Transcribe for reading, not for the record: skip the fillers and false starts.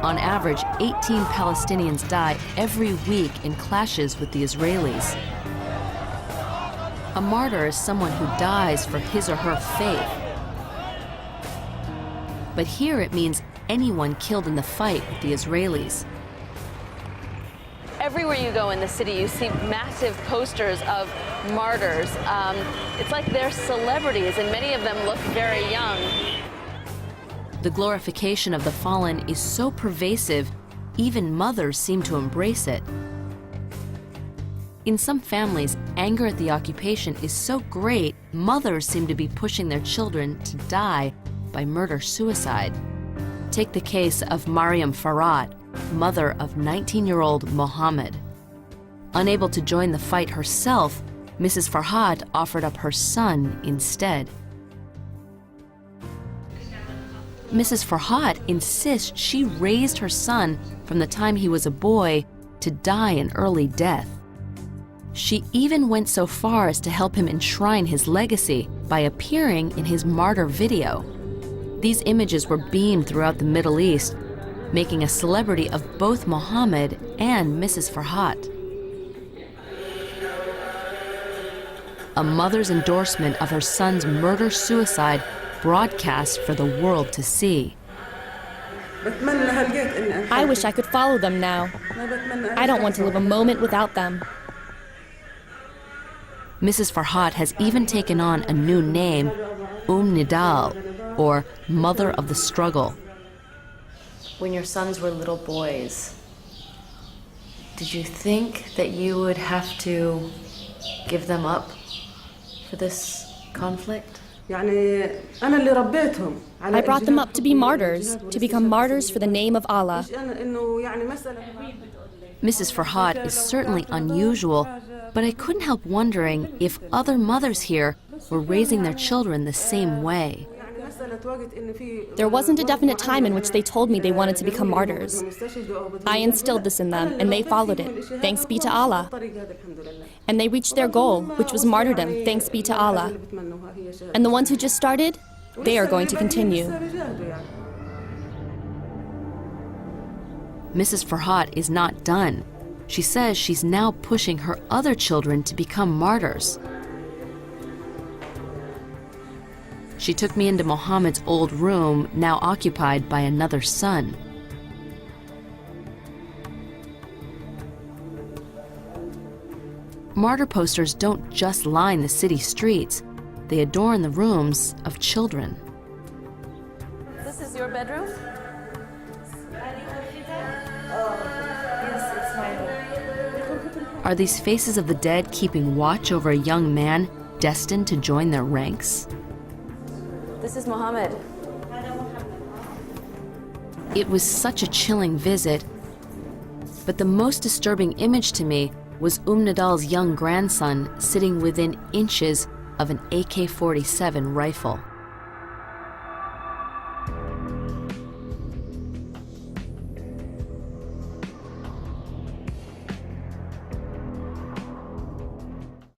On average, 18 Palestinians die every week in clashes with the Israelis. A martyr is someone who dies for his or her faith. But here it means anyone killed in the fight with the Israelis. Everywhere you go in the city, you see massive posters of martyrs. It's like they're celebrities, and many of them look very young. The glorification of the fallen is so pervasive, even mothers seem to embrace it. In some families, anger at the occupation is so great, mothers seem to be pushing their children to die by murder-suicide. Take the case of Maryam Farhat, mother of 19-year-old Mohammed. Unable to join the fight herself, Mrs. Farhat offered up her son instead. Mrs. Farhat insists she raised her son from the time he was a boy to die an early death. She even went so far as to help him enshrine his legacy by appearing in his martyr video. These images were beamed throughout the Middle East, making a celebrity of both Mohammed and Mrs. Farhat. A mother's endorsement of her son's murder-suicide broadcast for the world to see. I wish I could follow them now. I don't want to live a moment without them. Mrs. Farhat has even taken on a new name, Nidal, or Mother of the Struggle. When your sons were little boys, did you think that you would have to give them up for this conflict? I brought them up to be martyrs, to become martyrs for the name of Allah. Mrs. Farhat is certainly unusual, but I couldn't help wondering if other mothers here were raising their children the same way. There wasn't a definite time in which they told me they wanted to become martyrs. I instilled this in them, and they followed it, thanks be to Allah. And they reached their goal, which was martyrdom, thanks be to Allah. And the ones who just started, they are going to continue. Mrs. Farhat is not done. She says she's now pushing her other children to become martyrs. She took me into Mohammed's old room, now occupied by another son. Martyr posters don't just line the city streets. They adorn the rooms of children. This is your bedroom? Are these faces of the dead keeping watch over a young man destined to join their ranks? This is Mohammed. It was such a chilling visit, but the most disturbing image to me was Nidal's young grandson sitting within inches of an AK-47 rifle.